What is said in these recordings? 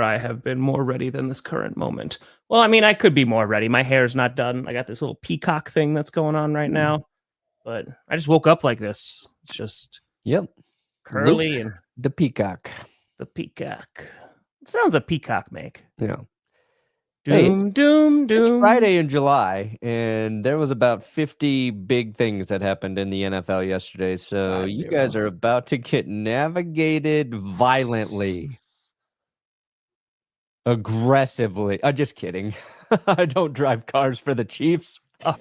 I have been more ready than this current moment. Well, I mean, I could be more ready. My hair's not done. I got this little peacock thing that's going on right now, but I just woke up like this. It's just curly Luke, and the peacock. the peacock. It sounds a peacock make. Yeah. Doom, doom, doom. It's Friday in July, and there was about 50 big things that happened in the NFL yesterday. So you guys are about to get navigated violently. Aggressively. I'm just kidding. I don't drive cars for the Chiefs. Oh.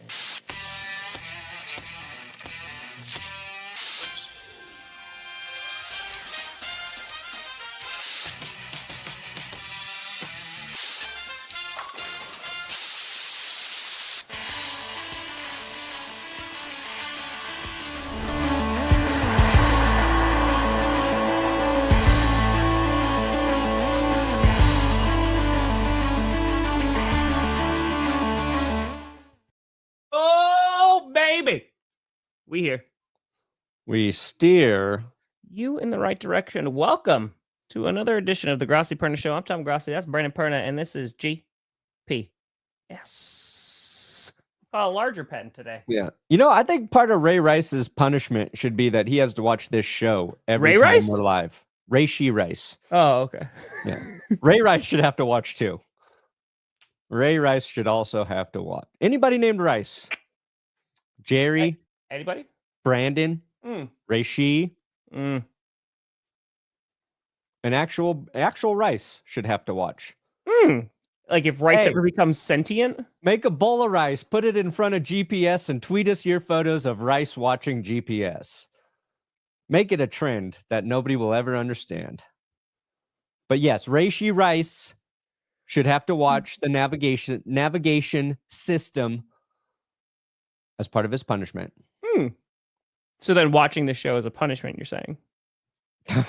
We here. We steer you in the right direction. Welcome to another edition of the Grossi Perna Show. I'm Tom Grossi. That's Brandon Perna, and this is GP. Yes. A larger pen today. Yeah. You know, I think part of Ray Rice's punishment should be that he has to watch this show every Ray time Rice? we're live. Rashee RIce. Oh, okay. Yeah. Ray Rice should have to watch too. Ray Rice should also have to watch. Anybody named Rice? Jerry? Anybody? Brandon? Rashee? Mm. An actual Rice should have to watch. Like if Rice ever becomes sentient? Make a bowl of rice, put it in front of GPS, and tweet us your photos of Rice watching GPS. Make it a trend that nobody will ever understand. But yes, Rashee RIce should have to watch the navigation system as part of his punishment. So then watching the show is a punishment, you're saying?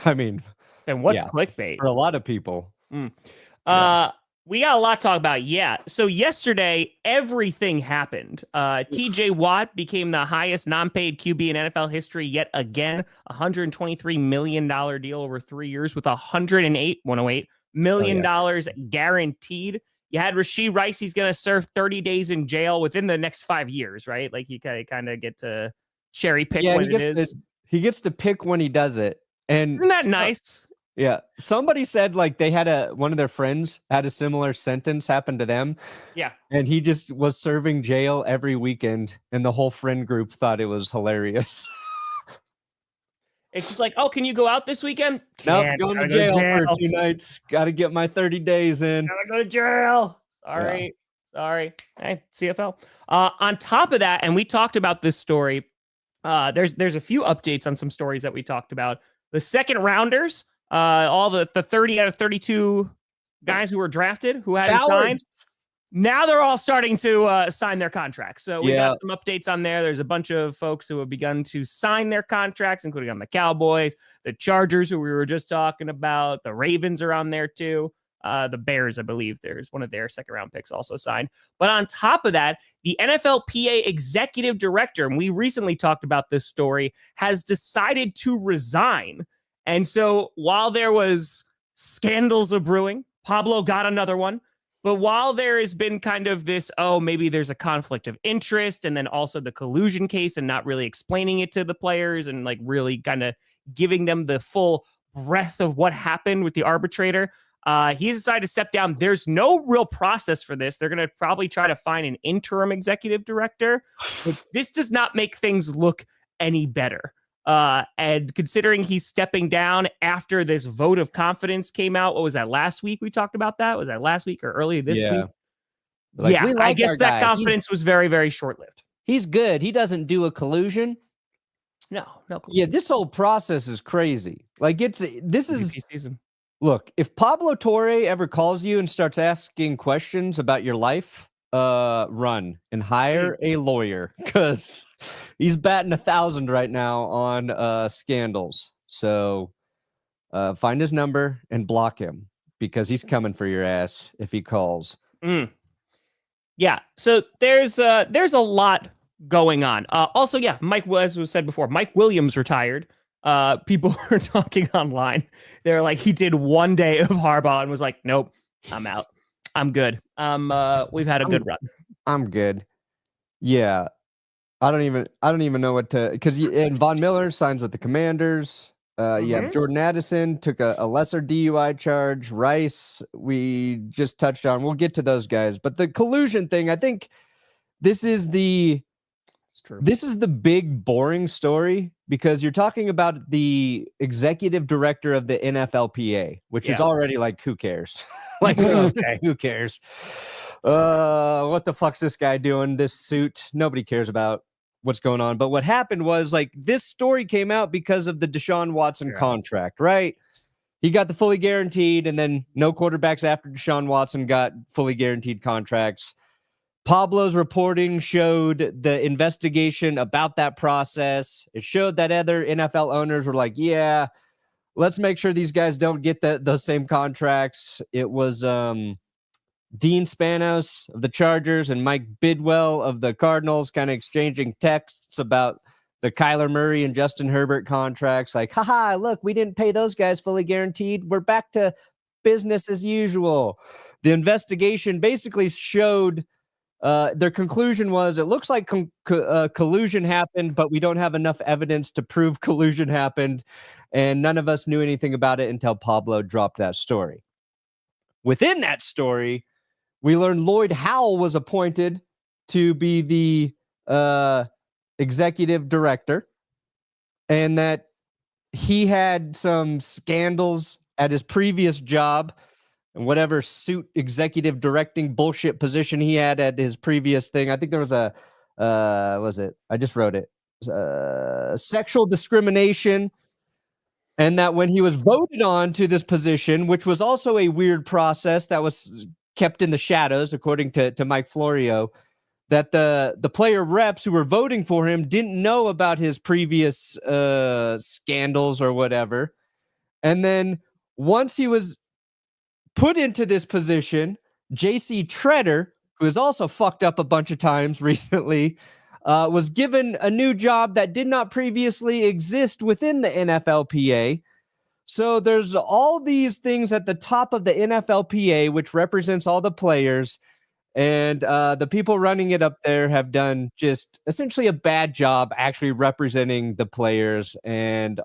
I mean... Then what's clickbait? For a lot of people. We got a lot to talk about. Yeah. So yesterday, everything happened. TJ Watt became the highest non-paid QB in NFL history yet again. $123 million deal over 3 years with $108 million guaranteed. You had Rashee RIce. He's going to serve 30 days in jail within the next 5 years, right? Like you kind of get to cherry pick when it is. He gets to pick when he does it. And isn't that nice? Yeah. Somebody said like they had one of their friends had a similar sentence happen to them. Yeah. And he just was serving jail every weekend and the whole friend group thought it was hilarious. It's just like, oh, can you go out this weekend? Nope, going to jail for 2 nights. Got to get my 30 days in. Gotta go to jail. Sorry. Hey, CFL. On top of that, and we talked about this story. There's a few updates on some stories that we talked about. The second rounders, all the 30 out of 32 guys who were drafted who hadn't signed, now they're all starting to sign their contracts. So we got some updates on there. There's a bunch of folks who have begun to sign their contracts, including on the Cowboys, the Chargers, who we were just talking about. The Ravens are on there too. The Bears, I believe, there's one of their second round picks also signed. But on top of that, the NFLPA executive director, and we recently talked about this story, has decided to resign. And so while there was scandals of brewing, Pablo got another one. But while there has been kind of this, maybe there's a conflict of interest, and then also the collusion case and not really explaining it to the players and like really kind of giving them the full breadth of what happened with the arbitrator, he's decided to step down. There's no real process for this. They're going to probably try to find an interim executive director. But this does not make things look any better. And considering he's stepping down after this vote of confidence came out, what was that, last week we talked about that? Was that last week or early this week? Like, I guess that confidence was very, very short-lived. He's good. He doesn't do a collusion. No. Yeah, this whole process is crazy. Like this is season. Look, if Pablo Torre ever calls you and starts asking questions about your life, run and hire a lawyer because he's batting 1,000 right now on scandals. So find his number and block him because he's coming for your ass if he calls. Yeah. So there's a lot going on. Also, Mike, as was said before, Mike Williams retired. people were talking online. They're like, he did one day of Harbaugh and was like, nope, I'm out. I'm good. We've had a good run. I'm good. Yeah. I don't even know what to, because and Von Miller signs with the Commanders. You have Jordan Addison took a lesser DUI charge. Rice, we just touched on. We'll get to those guys, but the collusion thing, I think this is the big boring story, because you're talking about the executive director of the NFLPA, which is already like, who cares? Like, okay, who cares? What the fuck's this guy doing? This suit, nobody cares about what's going on. But what happened was, like, this story came out because of the Deshaun Watson contract, right? He got the fully guaranteed, and then no quarterbacks after Deshaun Watson got fully guaranteed contracts. Pablo's reporting showed the investigation about that process. It showed that other NFL owners were like, yeah, let's make sure these guys don't get those same contracts. It was Dean Spanos of the Chargers and Mike Bidwell of the Cardinals kind of exchanging texts about the Kyler Murray and Justin Herbert contracts. Like, haha, look, we didn't pay those guys fully guaranteed. We're back to business as usual. The investigation basically showed their conclusion was, it looks like collusion happened, but we don't have enough evidence to prove collusion happened. And none of us knew anything about it until Pablo dropped that story. Within that story, we learned Lloyd Howell was appointed to be the executive director, and that he had some scandals at his previous job and whatever suit executive directing bullshit position he had at his previous thing. I think there was I just wrote it. Sexual discrimination. And that when he was voted on to this position, which was also a weird process that was kept in the shadows, according to Mike Florio, that the player reps who were voting for him didn't know about his previous scandals or whatever. And then once he was put into this position, J.C. Treader, who has also fucked up a bunch of times recently, was given a new job that did not previously exist within the NFLPA. So there's all these things at the top of the NFLPA, which represents all the players, and the people running it up there have done just essentially a bad job actually representing the players. And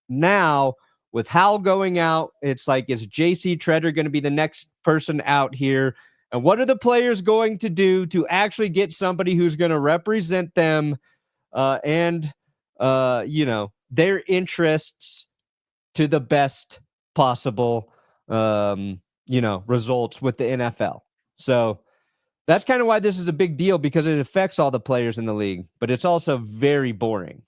now, with Howell going out, it's like, is J.C. Treader going to be the next person out here? And what are the players going to do to actually get somebody who's going to represent them and their interests to the best possible, results with the NFL? So that's kind of why this is a big deal, because it affects all the players in the league, but it's also very boring.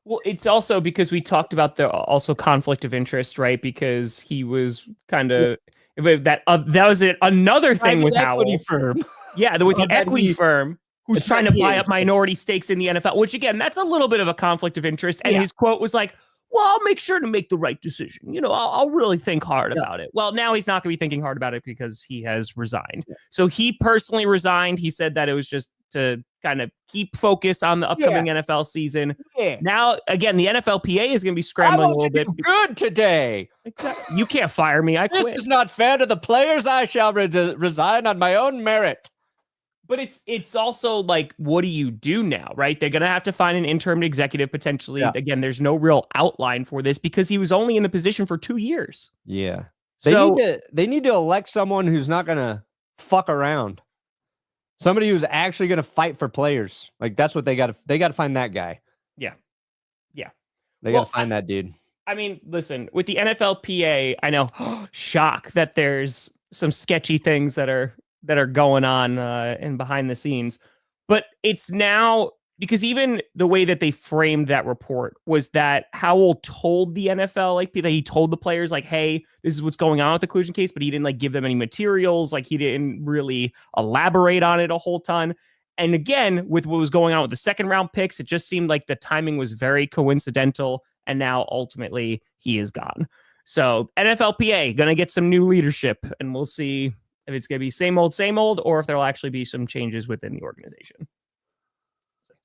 Well, it's also because we talked about the also conflict of interest, right? Because he was kind of that was it. Another thing with Howell firm. Yeah, with the equity firm who's trying to buy up minority stakes in the NFL, which again, that's a little bit of a conflict of interest. And his quote was like, well, I'll make sure to make the right decision. I'll really think hard about it. Well, now he's not going to be thinking hard about it because he has resigned. So he personally resigned. He said that it was just to kind of keep focus on the upcoming NFL season. Now, again, the NFLPA is going to be scrambling a little bit. Good today. You can't fire me. I quit. This is not fair to the players. I shall resign on my own merit. But it's also like, what do you do now, right? They're going to have to find an interim executive potentially. Yeah. Again, there's no real outline for this because he was only in the position for 2 years. Yeah. They need to elect someone who's not going to fuck around. Somebody who's actually going to fight for players. Like, that's what they got to find that guy. Yeah. Yeah. They got to find that dude. I mean, listen, with the NFLPA, I know, shock that there's some sketchy things that are going on and behind the scenes, but it's now because even the way that they framed that report was that Howell told the NFL, like, that he told the players, like, hey, this is what's going on with the collusion case, but he didn't give them any materials. Like, he didn't really elaborate on it a whole ton. And again, with what was going on with the second round picks, it just seemed like the timing was very coincidental. And now ultimately he is gone. So NFLPA going to get some new leadership, and we'll see if it's going to be same old, or if there'll actually be some changes within the organization.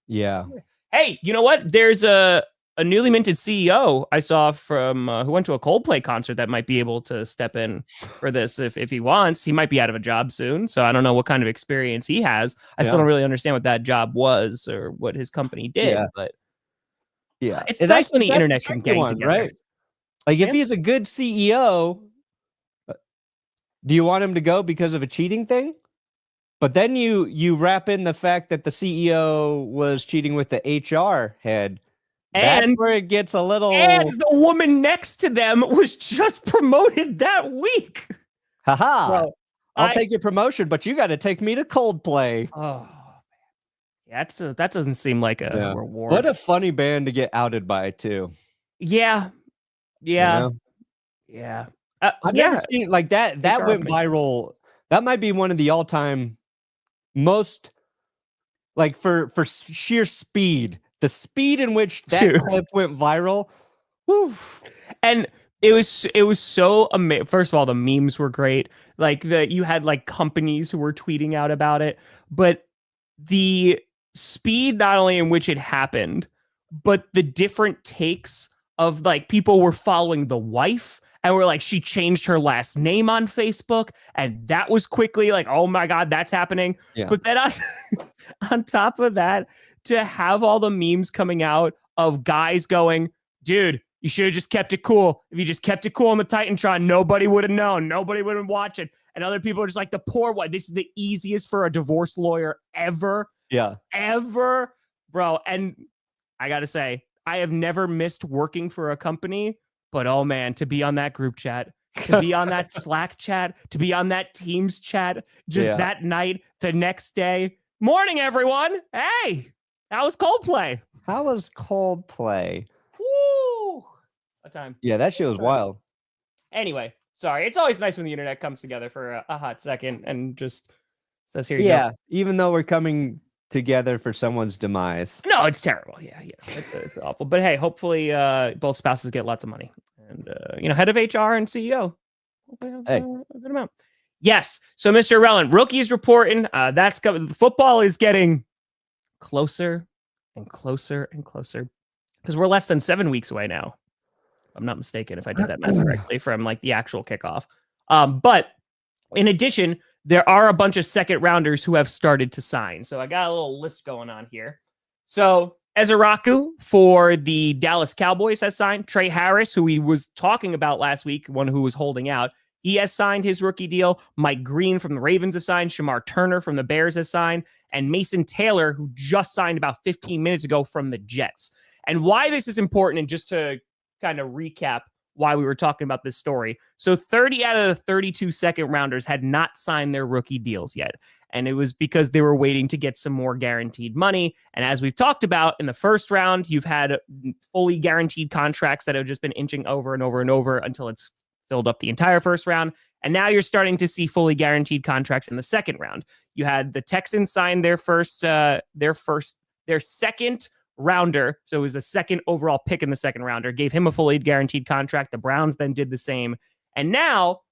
Yeah. Hey, you know what? There's a a newly minted CEO I saw from who went to a Coldplay concert that might be able to step in for this if he wants. He might be out of a job soon, so I don't know what kind of experience he has. I still don't really understand what that job was or what his company did, but it's and nice when the that's internet can gang together. right? Like if he's a good CEO, do you want him to go because of a cheating thing? But then you wrap in the fact that the CEO was cheating with the HR head. That's where it gets a little. And the woman next to them was just promoted that week. Haha. Bro, I'll take your promotion, but you got to take me to Coldplay. Oh, yeah, that doesn't seem like a reward. What a funny band to get outed by, too. Yeah. Yeah. You know? Yeah. I've never seen like that. That went viral. That might be one of the all-time most, like for sheer speed. The speed in which that clip went viral. Woo. And it was so amazing. First of all, the memes were great. Like you had like companies who were tweeting out about it, but the speed not only in which it happened, but the different takes of like people were following the wife and were like, she changed her last name on Facebook, and that was quickly like, oh my God, that's happening. Yeah. But then on top of that, to have all the memes coming out of guys going, dude, you should have just kept it cool. If you just kept it cool on the Titantron, nobody would have known. Nobody would have watched it. And other people are just like, the poor one. This is the easiest for a divorce lawyer ever. Yeah. Ever. Bro. And I got to say, I have never missed working for a company, but oh man, to be on that group chat, to be on that Slack chat, to be on that Teams chat, just that night, the next day. Morning, everyone. Hey. How was Coldplay? Woo! What time? Yeah, that shit was wild. Anyway, sorry. It's always nice when the internet comes together for a hot second and just says, here you go. Even though we're coming together for someone's demise. No, it's terrible. Yeah. It's awful. But hey, hopefully both spouses get lots of money. And, head of HR and CEO. Hey. A good amount. Yes. So, Mr. Relland, rookies reporting. That's coming. Football is getting closer and closer and closer because we're less than 7 weeks away now. I'm not mistaken if I did that math correctly from like the actual kickoff. But in addition, there are a bunch of second rounders who have started to sign. So I got a little list going on here. So Ezeraku for the Dallas Cowboys has signed. Trey Harris, who he was talking about last week, one who was holding out, he has signed his rookie deal. Mike Green from the Ravens have signed. Shamar Turner from the Bears has signed. And Mason Taylor, who just signed about 15 minutes ago from the Jets. And why this is important, and just to kind of recap why we were talking about this story. So 30 out of the 32 second rounders had not signed their rookie deals yet. And it was because they were waiting to get some more guaranteed money. And as we've talked about in the first round, you've had fully guaranteed contracts that have just been inching over and over and over until it's filled up the entire first round. And now you're starting to see fully guaranteed contracts in the second round. You had the Texans sign their second rounder. So it was the second overall pick in the second rounder, gave him a fully guaranteed contract. The Browns then did the same. And now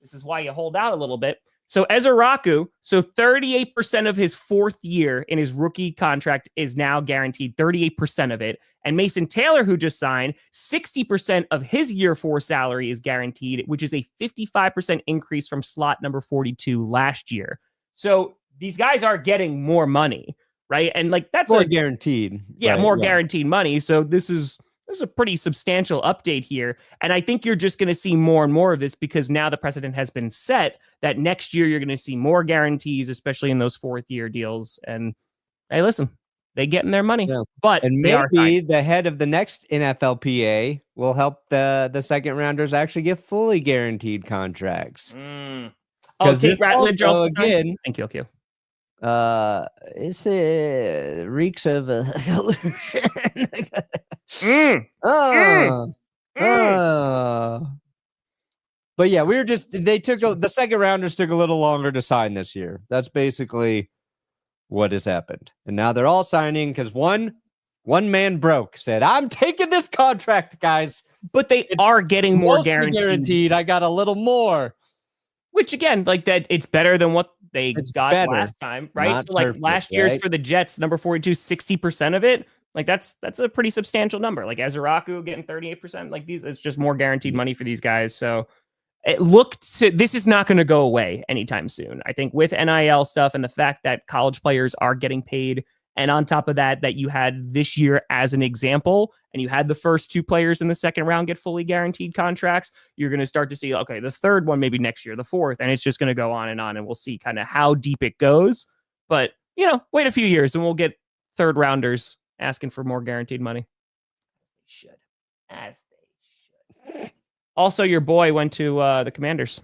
this is why you hold out a little bit. So Ezeraku, 38% of his fourth year in his rookie contract is now guaranteed, 38% of it. And Mason Taylor, who just signed, 60% of his year 4 salary is guaranteed, which is a 55% increase from slot number 42 last year. So these guys are getting more money, right? And like that's more guaranteed. Yeah, right, more guaranteed money. So this is a pretty substantial update here. And I think you're just going to see more and more of this because now the precedent has been set that next year you're going to see more guarantees, especially in those fourth year deals. And hey, listen, they getting their money, but and maybe the head of the next NFLPA will help the second rounders actually get fully guaranteed contracts. Oh, Tate Ratledge also again. Thank you. It's reeks of collusion. But yeah, the second rounders took a little longer to sign this year. That's basically what has happened. And now they're all signing because one man broke, said, I'm taking this contract, guys. But it's are getting more guaranteed. I got a little more. Which again, like that, it's better than what they got last time, right? So like last year's for the Jets, number 42, 60% of it. Like that's a pretty substantial number. Like Azaraku getting 38%. Like it's just more guaranteed money for these guys. So this is not going to go away anytime soon. I think with NIL stuff and the fact that college players are getting paid, and on top of that you had this year as an example, and you had the first 2 players in the second round get fully guaranteed contracts, you're going to start to see, okay, the third one maybe next year, the fourth, and it's just going to go on, and we'll see kind of how deep it goes. But, wait a few years and we'll get third rounders asking for more guaranteed money. As they should. Also, your boy went to the Commanders.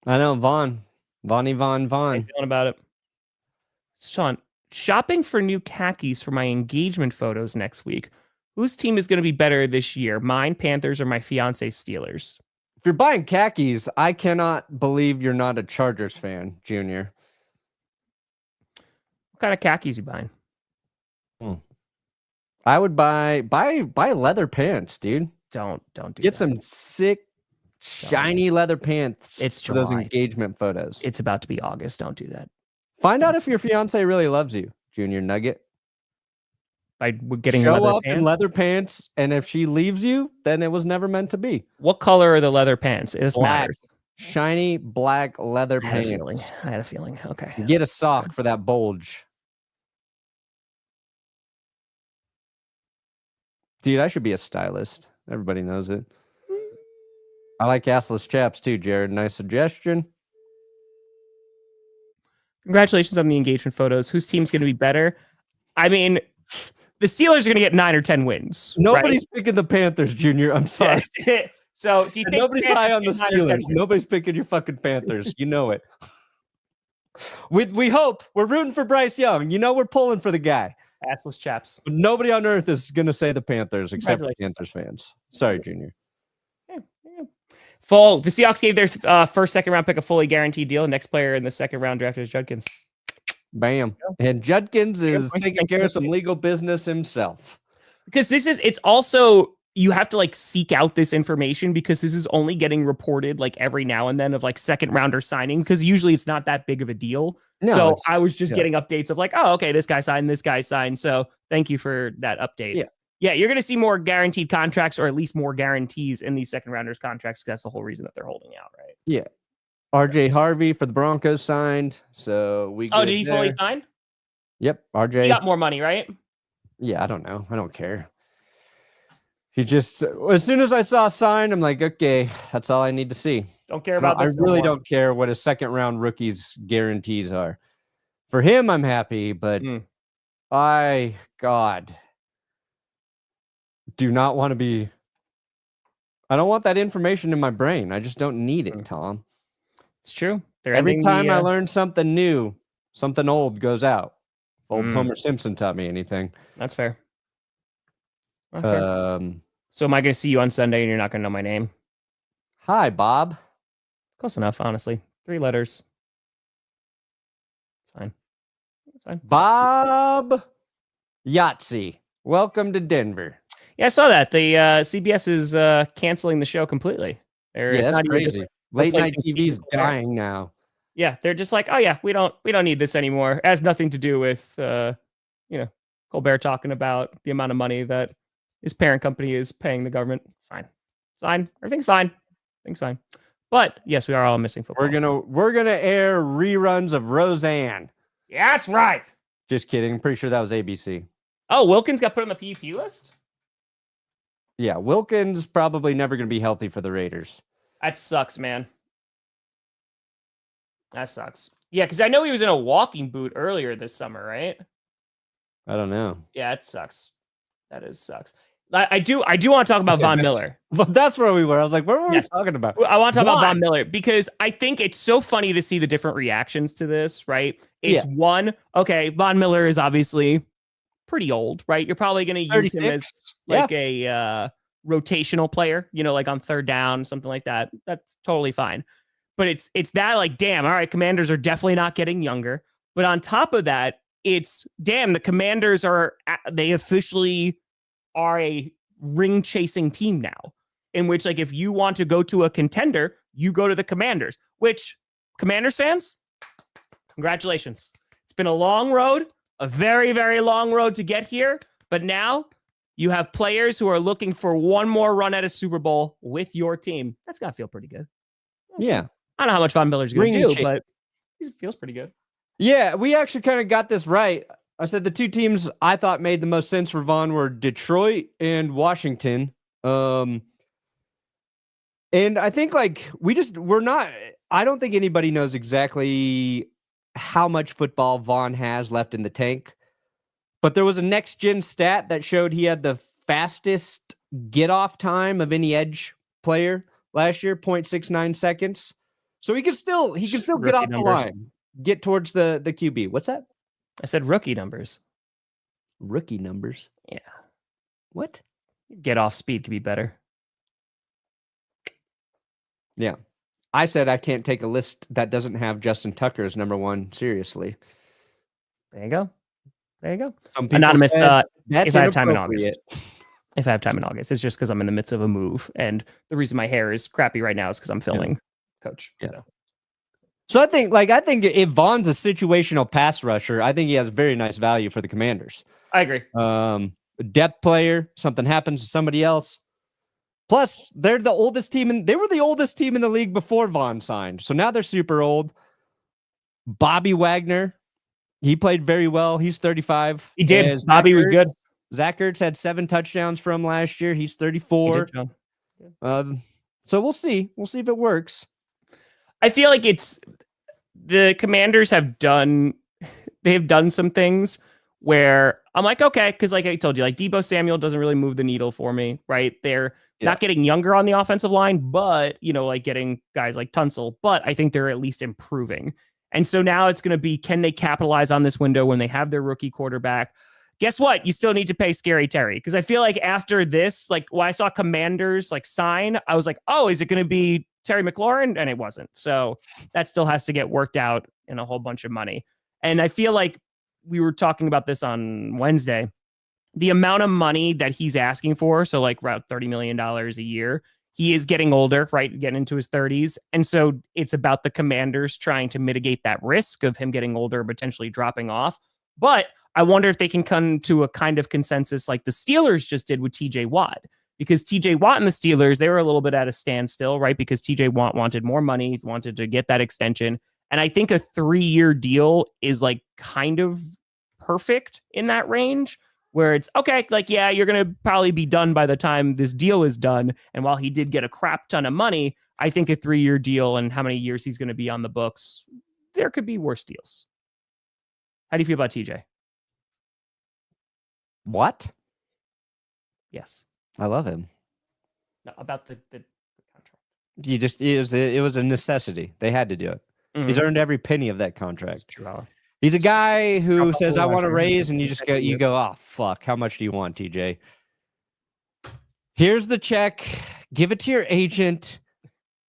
I know, Vaughn. How you feeling about it? Sean, shopping for new khakis for my engagement photos next week. Whose team is going to be better this year? Mine, Panthers, or my fiance's Steelers? If you're buying khakis, I cannot believe you're not a Chargers fan, Junior. What kind of khakis you buying? I would buy leather pants, dude. Don't do Get that. some sick, shiny leather pants. It's for those engagement photos. It's about to be August. Don't do that. Find out if your fiance really loves you, Junior Nugget. By getting Show leather up pants? in leather pants, and if she leaves you, then it was never meant to be. What color are the leather pants? This Black. matters. Shiny black leather pants. I had a feeling. Okay. Get a sock for that bulge. Dude, I should be a stylist. Everybody knows it. I like assless chaps too, Jared. Nice suggestion. Congratulations on the engagement photos. Whose team's going to be better? I mean, the Steelers are going to get 9 or 10 wins. Nobody's picking the Panthers, Junior. I'm sorry. So do you think nobody's high on the Steelers? Nobody's picking your fucking Panthers. You know it. We hope. We're rooting for Bryce Young. We're pulling for the guy. Assless chaps. But nobody on earth is going to say the Panthers except for Panthers fans. Sorry, Junior. Yeah. The Seahawks gave their first second round pick a fully guaranteed deal. Next player in the second round drafted is Judkins. Bam. And Judkins is taking care of some legal business himself. Because it's also, you have to seek out this information, because this is only getting reported every now and then of second rounder signing, because usually it's not that big of a deal. No, so I was just getting updates of oh, okay, this guy signed. So thank you for that update. Yeah, you're going to see more guaranteed contracts, or at least more guarantees in these second rounders contracts. That's the whole reason that they're holding out, right? Yeah. RJ Harvey for the Broncos signed. So we. Oh, did he fully sign? Yep. RJ. He got more money, right? Yeah, I don't know. I don't care. He just, as soon as I saw a sign, I'm like, okay, that's all I need to see. Don't care about I really don't care what a second round rookie's guarantees are. For him, I'm happy, but God, do not want to be. I don't want that information in my brain. I just don't need it, Tom. It's true. Every time I learn something new, something old goes out. Old Homer Simpson taught me anything. That's fair. So am I going to see you on Sunday and you're not going to know my name? Hi, Bob. Close enough, honestly. 3 letters. Fine. It's fine. Bob Yahtzee. Welcome to Denver. Yeah, I saw that. The CBS is canceling the show completely. That's crazy. Late night TV is dying now. Yeah, they're just like, oh yeah, we don't need this anymore. It has nothing to do with Colbert talking about the amount of money that his parent company is paying the government. It's fine. It's fine. Everything's fine. Everything's fine. But yes, we are all missing football. We're gonna air reruns of Roseanne. Yeah, that's right. Just kidding. I'm pretty sure that was ABC. Oh, Wilkins got put on the PUP list? Yeah, Wilkins probably never gonna be healthy for the Raiders. That sucks, man. That sucks. Yeah, because I know he was in a walking boot earlier this summer, right? I don't know. Yeah, it sucks. That sucks. I do want to talk about Von Miller. But that's where we were. I was like, what were we talking about? I want to talk about Von Miller because I think it's so funny to see the different reactions to this, right? It's one, okay, Von Miller is obviously pretty old, right? You're probably going to use him as a rotational player, on third down, something like that. That's totally fine. But it's that damn, all right, Commanders are definitely not getting younger. But on top of that, it's damn, the Commanders they officially are a ring chasing team now, in which if you want to go to a contender, you go to the Commanders, which Commanders fans, congratulations. It's been a long road, a very, very long road to get here. But now you have players who are looking for one more run at a Super Bowl with your team. That's got to feel pretty good. Yeah. I don't know how much Von Miller's going to do, but it feels pretty good. Yeah, we actually kind of got this right. I said the two teams I thought made the most sense for Von were Detroit and Washington. And I think like I don't think anybody knows exactly how much football Von has left in the tank. But there was a next gen stat that showed he had the fastest get off time of any edge player last year, 0.69 seconds. So he can still get off the line, get towards the QB. What's that? I said rookie numbers. Rookie numbers? Yeah. What? Get off speed could be better. Yeah. I said I can't take a list that doesn't have Justin Tucker as number one seriously. There you go. Some people Anonymous, said, if I have time in August. If I have time in August, it's just because I'm in the midst of a move. And the reason my hair is crappy right now is because I'm filming Coach. Yeah. So I think if Von's a situational pass rusher, I think he has very nice value for the Commanders. I agree. Depth player, something happens to somebody else. Plus, they're the oldest team, and they were the oldest team in the league before Von signed. So now they're super old. Bobby Wagner, he played very well. He's 35. He did. Bobby was good. Zach Ertz had 7 touchdowns from last year. He's 34. He did, so we'll see. We'll see if it works. I feel like the Commanders have done some things where I'm like, okay, because like I told you, like Deebo Samuel doesn't really move the needle for me, right? They're not getting younger on the offensive line, but like getting guys like Tunsil, but I think they're at least improving. And so now it's going to be, can they capitalize on this window when they have their rookie quarterback? Guess what? You still need to pay Scary Terry. Because I feel like after this, like when I saw Commanders like sign, I was like, oh, is it going to be Terry McLaurin? And it wasn't. So that still has to get worked out in a whole bunch of money. And I feel like we were talking about this on Wednesday. The amount of money that he's asking for, so like around $30 million a year, he is getting older, right? Getting into his 30s. And so it's about the Commanders trying to mitigate that risk of him getting older, potentially dropping off. But I wonder if they can come to a kind of consensus like the Steelers just did with TJ Watt. Because TJ Watt and the Steelers, they were a little bit at a standstill, right? Because TJ Watt wanted more money, wanted to get that extension. And I think a 3-year deal is like kind of perfect in that range where it's okay, like, yeah, you're going to probably be done by the time this deal is done. And while he did get a crap ton of money, I think a 3-year deal and how many years he's going to be on the books, there could be worse deals. How do you feel about TJ? What? Yes. I love him. No, about the contract. It was a necessity. They had to do it. Mm-hmm. He's earned every penny of that contract. True. He's a guy who says, I want to raise, and you go, oh, fuck. How much do you want, TJ? Here's the check. Give it to your agent,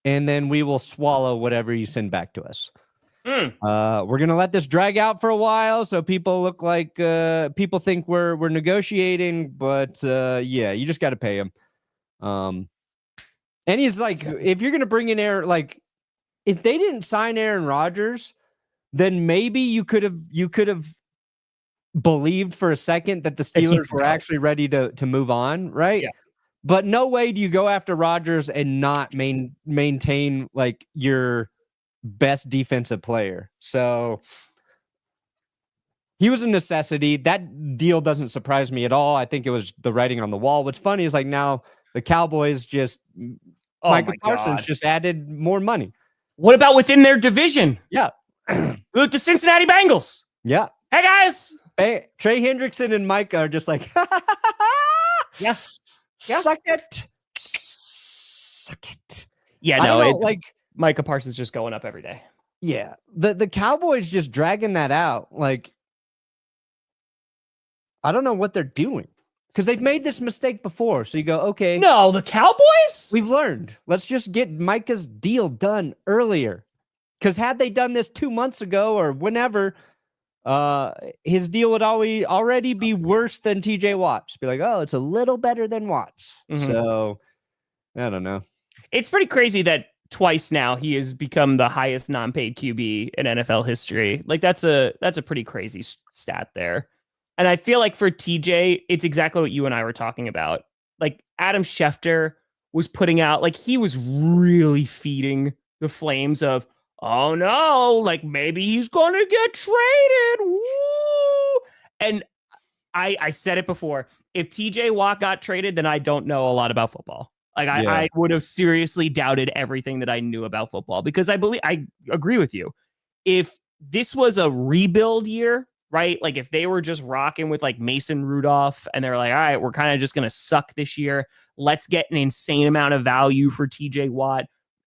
and then we will swallow whatever you send back to us. We're going to let this drag out for a while so people look like people think we're negotiating, but yeah, you just got to pay him. And he's like, if you're going to bring in Aaron, like if they didn't sign Aaron Rodgers, then maybe you could have believed for a second that the Steelers were actually ready to move on, right? Yeah. But no way do you go after Rodgers and not maintain like your best defensive player. So he was a necessity. That deal doesn't surprise me at all. I think it was the writing on the wall. What's funny is like now the Cowboys Micah Parsons just added more money. What about within their division? Yeah. Look, the Cincinnati Bengals. Yeah. Hey, guys. Trey Hendrickson and Micah are just like, yeah. Suck it. Yeah, no, Micah Parsons just going up every day. Yeah. The Cowboys just dragging that out. Like, I don't know what they're doing. Because they've made this mistake before. So you go, okay. No, the Cowboys? We've learned. Let's just get Micah's deal done earlier. Because had they done this 2 months ago or whenever, his deal would already be worse than TJ Watt's. Be like, oh, it's a little better than Watt's. Mm-hmm. So, I don't know. It's pretty crazy that twice now he has become the highest non-paid QB in NFL history. Like, that's a pretty crazy stat there. And I feel like for TJ, it's exactly what you and I were talking about. Like Adam Schefter was putting out, like he was really feeding the flames of, oh no, like maybe he's going to get traded. Woo! And I said it before. If TJ Watt got traded, then I don't know a lot about football. Like I would have seriously doubted everything that I knew about football because I agree with you. If this was a rebuild year, right? Like if they were just rocking with like Mason Rudolph and they're like, all right, we're kind of just going to suck this year. Let's get an insane amount of value for TJ Watt.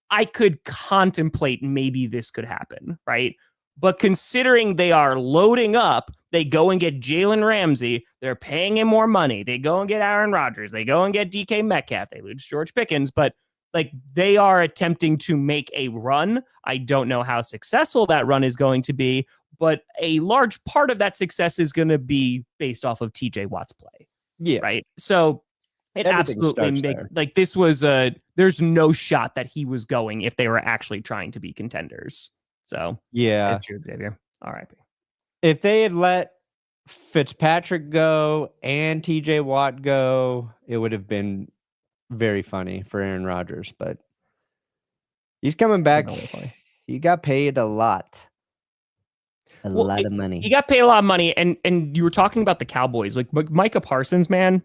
I could contemplate maybe this could happen, right? But considering they are loading up, they go and get Jalen Ramsey. They're paying him more money. They go and get Aaron Rodgers. They go and get DK Metcalf. They lose George Pickens, but like they are attempting to make a run. I don't know how successful that run is going to be, but a large part of that success is going to be based off of TJ Watt's play. Yeah. Right. So it absolutely makes like this was there's no shot that he was going if they were actually trying to be contenders. So yeah, it's you, Xavier. All right. If they had let Fitzpatrick go and TJ Watt go, it would have been very funny for Aaron Rodgers, but he's coming back. He got paid a lot. A lot of money. He got paid a lot of money, and you were talking about the Cowboys. Like Micah Parsons, man,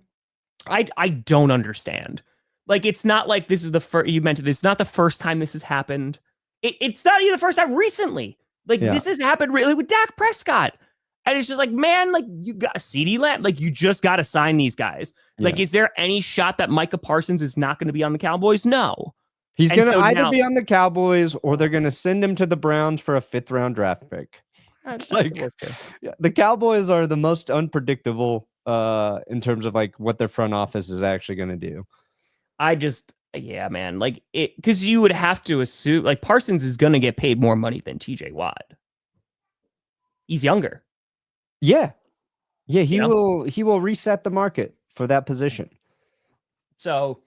I don't understand. Like, it's not like this is the first, you mentioned this, it's not the first time this has happened. It's not even the first time recently. Like, this has happened really with Dak Prescott. And it's just like, man, like, you got CeeDee Lamb. Like, you just got to sign these guys. Like, is there any shot that Micah Parsons is not going to be on the Cowboys? No. He's going to either be on the Cowboys or they're going to send him to the Browns for a 5th-round draft pick. It's like, the Cowboys are the most unpredictable in terms of like what their front office is actually going to do. Yeah, man, like it, because you would have to assume like Parsons is going to get paid more money than TJ Watt. He's younger. Yeah. He will reset the market for that position. So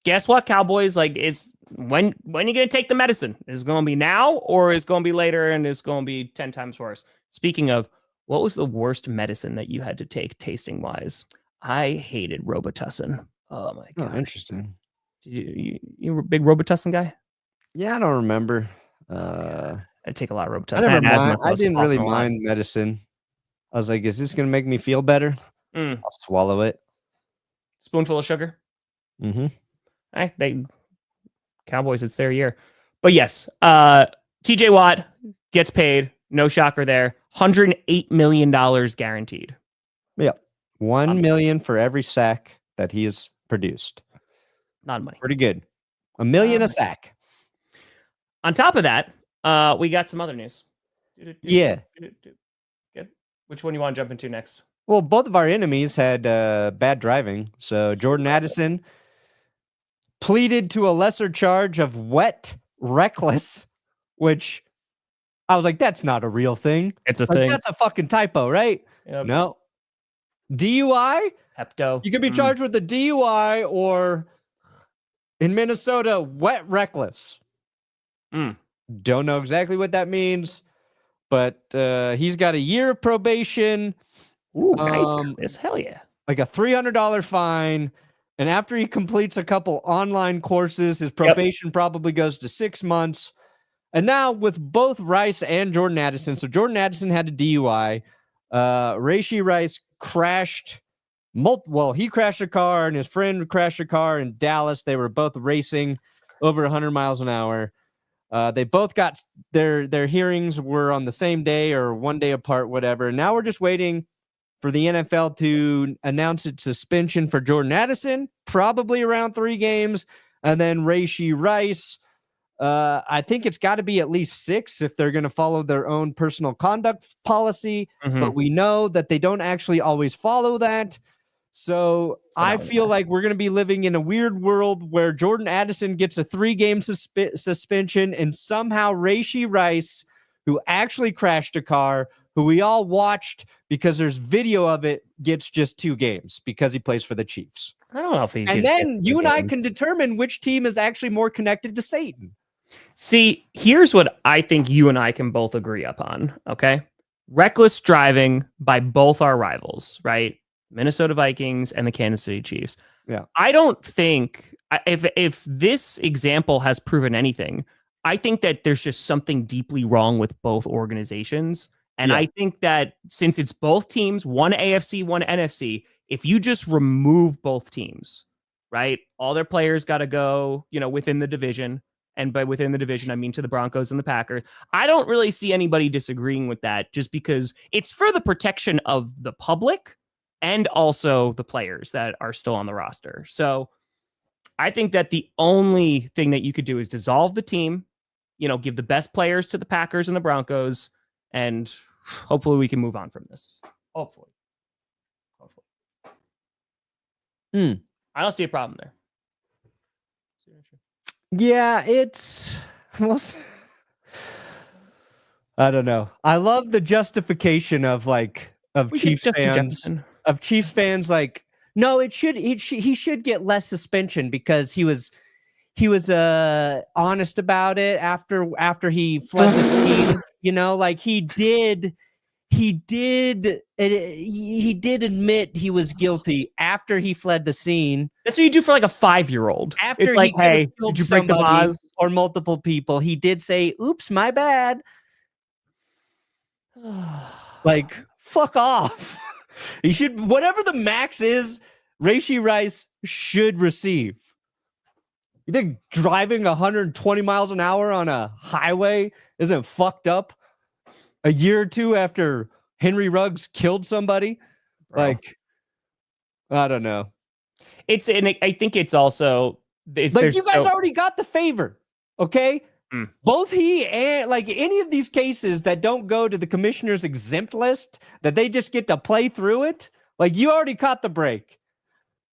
guess what, Cowboys? Like, is when are you going to take the medicine? Is it going to be now or is it going to be later and it's going to be 10 times worse? Speaking of, what was the worst medicine that you had to take tasting wise? I hated Robitussin. Oh my God. Oh, interesting. You were a big Robitussin guy? Yeah, I don't remember. I take a lot of Robitussin. I didn't really mind medicine. I was like, is this going to make me feel better? I'll swallow it. Spoonful of sugar? Mm-hmm. Cowboys, it's their year. But yes, TJ Watt gets paid. No shocker there. $108 million guaranteed. Yeah. $1 million for every sack that he has produced. Not money. Pretty good. $1 million a sack. On top of that, we got some other news. Yeah. Good. Which one do you want to jump into next? Well, both of our enemies had bad driving. So Jordan Addison pleaded to a lesser charge of wet reckless, which I was like, that's not a real thing. It's a thing. That's a fucking typo, right? Yep. No. DUI? Hepto. You can be charged with a DUI or in Minnesota, wet reckless. Don't know exactly what that means, but he's got a year of probation. Ooh, nice. Hell yeah. Like a $300 fine. And after he completes a couple online courses, his probation probably goes to 6 months. And now with both Rice and Jordan Addison. So Jordan Addison had a DUI. Rashee Rice crashed. He crashed a car and his friend crashed a car in Dallas. They were both racing over 100 miles an hour. They both got their hearings were on the same day or one day apart, whatever. And now we're just waiting for the NFL to announce its suspension for Jordan Addison, probably around 3 games. And then Rashee Rice, I think it's got to be at least 6 if they're going to follow their own personal conduct policy. But we know that they don't actually always follow that. So I feel like we're going to be living in a weird world where Jordan Addison gets a 3-game suspension and somehow Rashee Rice, who actually crashed a car, who we all watched because there's video of it, gets just 2 games because he plays for the Chiefs. I don't know if he. And then you and I can determine which team is actually more connected to Satan. See, here's what I think you and I can both agree upon. Okay, reckless driving by both our rivals, right? Minnesota Vikings and the Kansas City Chiefs. Yeah. I don't think if this example has proven anything, I think that there's just something deeply wrong with both organizations. And Yeah. I think that since it's both teams, one AFC, one NFC, if you just remove both teams, right? All their players got to go, within the division. And by within the division, I mean to the Broncos and the Packers. I don't really see anybody disagreeing with that just because it's for the protection of the public and also the players that are still on the roster. So I think that the only thing that you could do is dissolve the team, give the best players to the Packers and the Broncos, and hopefully we can move on from this. Hopefully. I don't see a problem there. Yeah, it's... I don't know. I love the justification of Chiefs fans like, no, he should get less suspension because he was honest about it after he fled the scene. He did admit he was guilty after he fled the scene. That's what you do for like a 5-year-old. After it's he killed did you break the vase or multiple people, he did say, "Oops, my bad." Like, fuck off. He should, whatever the max is, Rashee Rice should receive. You think driving 120 miles an hour on a highway isn't fucked up? A year or two after Henry Ruggs killed somebody? Bro. Like, I don't know. I think it's also... you guys already got the favor, okay? Both he and any of these cases that don't go to the commissioner's exempt list, that they just get to play through it, you already caught the break.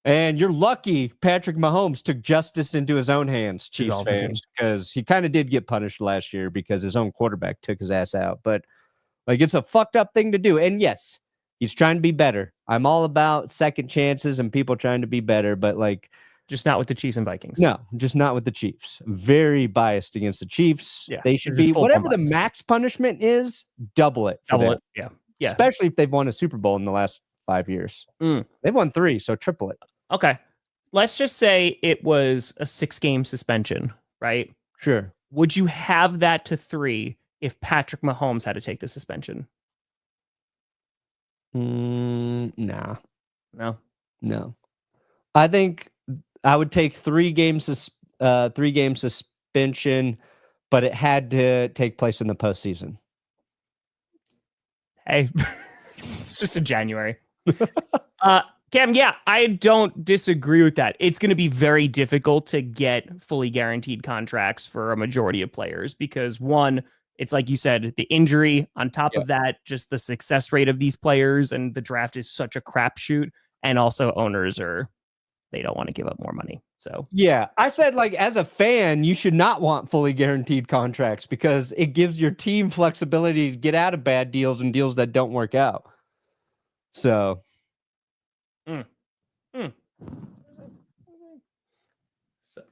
And you're lucky Patrick Mahomes took justice into his own hands, Chiefs fans, because he kind of did get punished last year because his own quarterback took his ass out. But it's a fucked up thing to do. And yes, he's trying to be better. I'm all about second chances and people trying to be better, but just not with the Chiefs and Vikings. No, just not with the Chiefs. Very biased against the Chiefs. Yeah, they should be, whatever the max punishment is, double it. Double it. Yeah. Especially if they've won a Super Bowl in the last 5 years. They've won 3, so triple it. Okay. Let's just say it was a 6-game suspension, right? Sure. Would you have that to 3 if Patrick Mahomes had to take the suspension? Nah. No. I think I would take 3-game suspension, but it had to take place in the postseason. Hey, it's just in January. Cam, yeah, I don't disagree with that. It's going to be very difficult to get fully guaranteed contracts for a majority of players because, one, it's like you said, the injury. On top of that, just the success rate of these players, and the draft is such a crapshoot. And also, owners they don't want to give up more money. So yeah, I said as a fan, you should not want fully guaranteed contracts because it gives your team flexibility to get out of bad deals and deals that don't work out. So.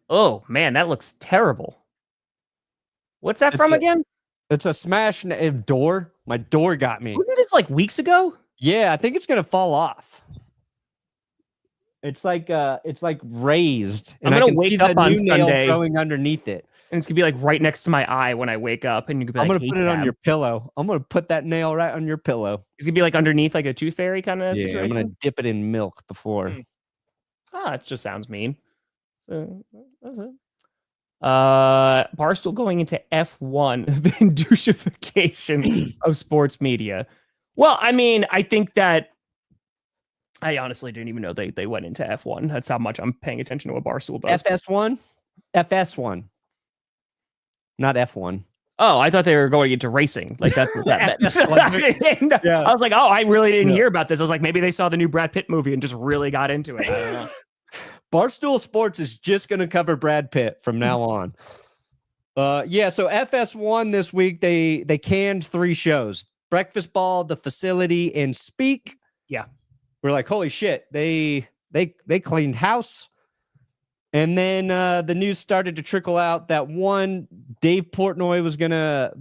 Oh man, that looks terrible. What's that from again? It's a smash door. My door got me. Wasn't this weeks ago? Yeah, I think it's gonna fall off. It's raised. I'm gonna wake up on Sunday growing underneath it, and it's gonna be right next to my eye when I wake up. And you could be I'm gonna put it on your pillow. I'm gonna put that nail right on your pillow. It's gonna be underneath a tooth fairy kind of situation. I'm gonna dip it in milk before. It just sounds mean. So, that's it. Barstool going into F1, the douchification of sports media. Well, I mean, I think that I honestly didn't even know they went into F1. That's how much I'm paying attention to what Barstool does. FS1, not F1. Oh, I thought they were going into racing. That's what that meant. Yeah. I was like, I really didn't hear about this. I was like, maybe they saw the new Brad Pitt movie and just really got into it. I don't know. Barstool Sports is just going to cover Brad Pitt from now on. So FS1 this week, they canned 3 shows: Breakfast Ball, The Facility, and Speak. Yeah. We're like, holy shit, they cleaned house. And then the news started to trickle out that one, Dave Portnoy was going to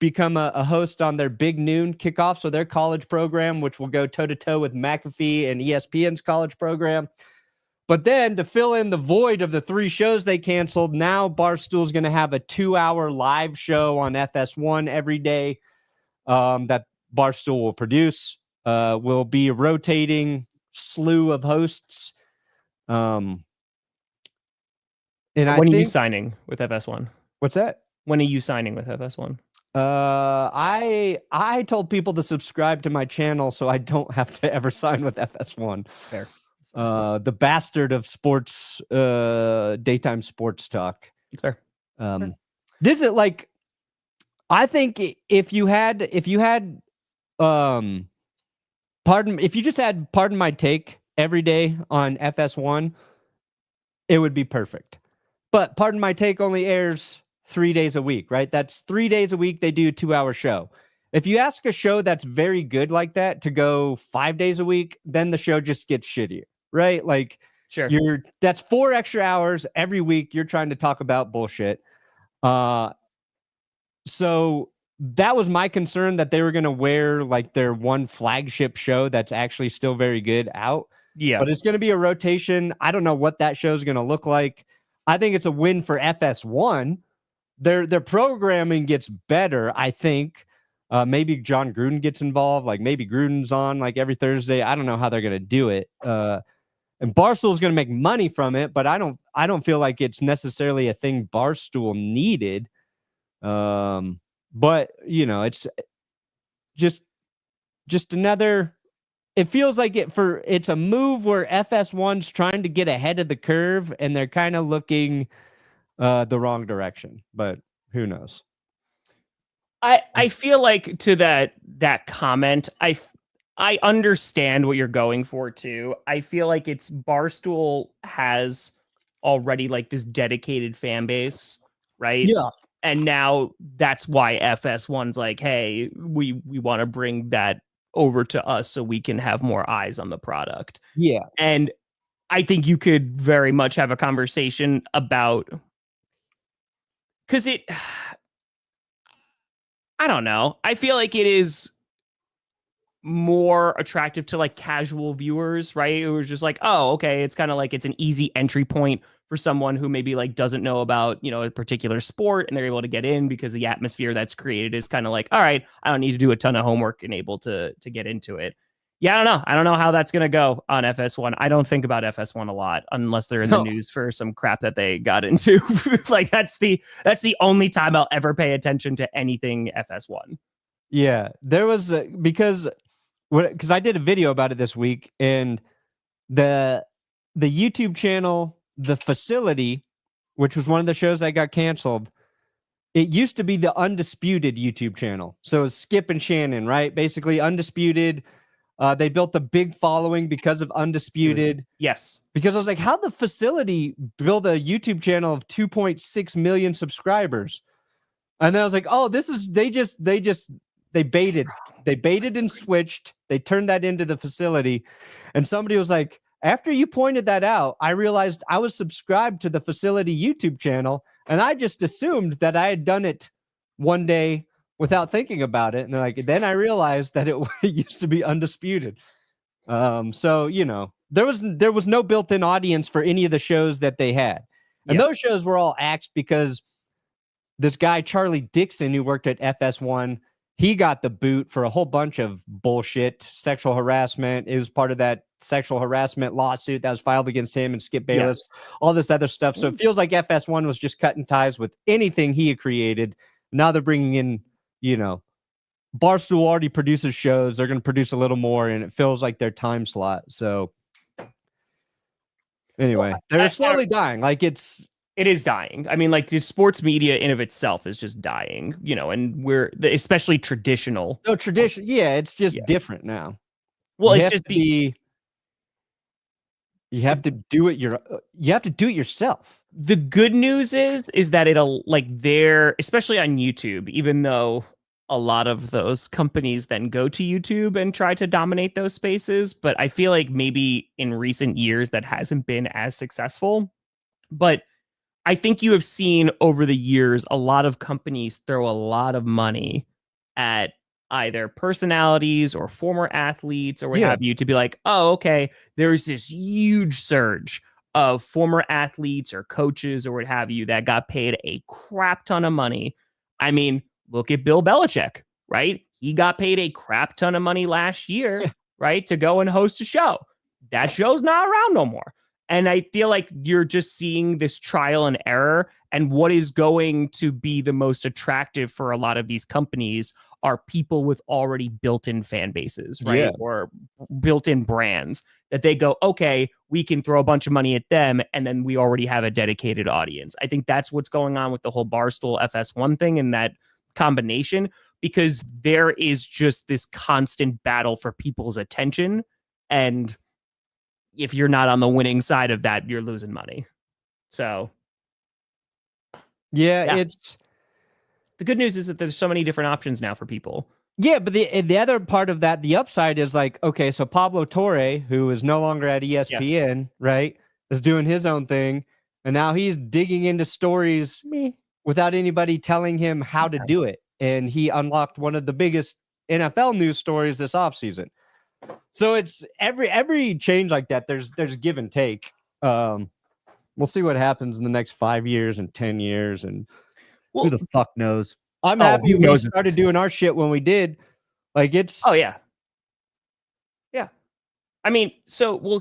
become a host on their Big Noon kickoff, so their college program, which will go toe-to-toe with McAfee and ESPN's college program. But then to fill in the void of the 3 shows they canceled, now Barstool's going to have a 2-hour live show on FS1 every day that Barstool will produce. Will be a rotating slew of hosts. And when I are you think, signing with FS1? What's that? When are you signing with FS1? I told people to subscribe to my channel so I don't have to ever sign with FS1. Fair. The bastard of sports, daytime sports talk. It's fair. This is like, I think if you just had Pardon My Take every day on FS1, it would be perfect. But Pardon My Take only airs 3 days a week, right? That's 3 days a week they do a 2-hour show. If you ask a show that's very good like that to go 5 days a week, then the show just gets shittier, right? Like, sure, that's 4 extra hours every week you're trying to talk about bullshit. So that was my concern, that they were going to wear like their one flagship show that's actually still very good out. Yeah. But it's going to be a rotation. I don't know what that show is going to look like. I think it's a win for FS1. Their programming gets better, I think. Maybe John Gruden gets involved. Like maybe Gruden's on like every Thursday. I don't know how they're going to do it. And Barstool's going to make money from it, but I don't feel like it's necessarily a thing Barstool needed. But you know, it's just another, it feels like it's a move where FS1's trying to get ahead of the curve and they're kind of looking the wrong direction, but who knows? I feel like to that comment, I understand what you're going for too. I feel like it's Barstool has already like this dedicated fan base, right? Yeah. And now that's why FS1's like, hey, we want to bring that over to us so we can have more eyes on the product. Yeah. And I think you could very much have a conversation about, because I don't know. I feel like it is more attractive to like casual viewers, right? It was just like, oh, okay, it's kind of like it's an easy entry point for someone who maybe like doesn't know about, a particular sport, and they're able to get in because the atmosphere that's created is kind of like, all right, I don't need to do a ton of homework and able to get into it. Yeah, I don't know how that's going to go on FS1. I don't think about FS1 a lot unless they're in the news for some crap that they got into. Like that's the only time I'll ever pay attention to anything FS1. Yeah, there was because I did a video about it this week, and the YouTube channel, The Facility, which was one of the shows that got canceled, it used to be the Undisputed YouTube channel. So it's Skip and Shannon, right? Basically Undisputed. They built a big following because of Undisputed. Yes. Because I was like, how the Facility build a YouTube channel of 2.6 million subscribers? And then I was like, oh, this is, they baited and switched. They turned that into The Facility. And somebody was like, after you pointed that out, I realized I was subscribed to The Facility YouTube channel, and I just assumed that I had done it one day without thinking about it. And then I realized that it used to be Undisputed. So, there was no built-in audience for any of the shows that they had. And those shows were all axed because this guy, Charlie Dixon, who worked at FS1, he got the boot for a whole bunch of bullshit, sexual harassment. It was part of that sexual harassment lawsuit that was filed against him and Skip Bayless, all this other stuff. So it feels like FS1 was just cutting ties with anything he had created. Now they're bringing in, Barstool already produces shows. They're going to produce a little more, and it feels like their time slot. So anyway, they're slowly dying. Like it is dying. I mean, like the sports media in of itself is just dying, and we're especially traditional. No tradition. Yeah. It's just different now. Well, you have to do it yourself. The good news is that it'll especially on YouTube, even though a lot of those companies then go to YouTube and try to dominate those spaces. But I feel like maybe in recent years that hasn't been as successful. But I think you have seen over the years a lot of companies throw a lot of money at either personalities or former athletes or what have you to be like, oh, okay, there's this huge surge of former athletes or coaches or what have you that got paid a crap ton of money. I mean, look at Bill Belichick, right? He got paid a crap ton of money last year, right, to go and host a show. That show's not around no more. And I feel like you're just seeing this trial and error. And what is going to be the most attractive for a lot of these companies are people with already built-in fan bases, right? Yeah. Or built-in brands that they go, okay, we can throw a bunch of money at them, and then we already have a dedicated audience. I think that's what's going on with the whole Barstool FS1 thing and that combination, because there is just this constant battle for people's attention. And if you're not on the winning side of that, you're losing money. So, yeah. It's the good news is that there's so many different options now for people. Yeah, but the other part of that, the upside is like, okay, so Pablo Torre, who is no longer at ESPN, right, is doing his own thing, and now he's digging into stories without anybody telling him how to do it, and he unlocked one of the biggest NFL news stories this offseason. So it's every change like that, there's give and take. We'll see what happens in the next 5 years and 10 years, and who the fuck knows. I'm happy we started doing our shit when we did. Like it's yeah. I mean,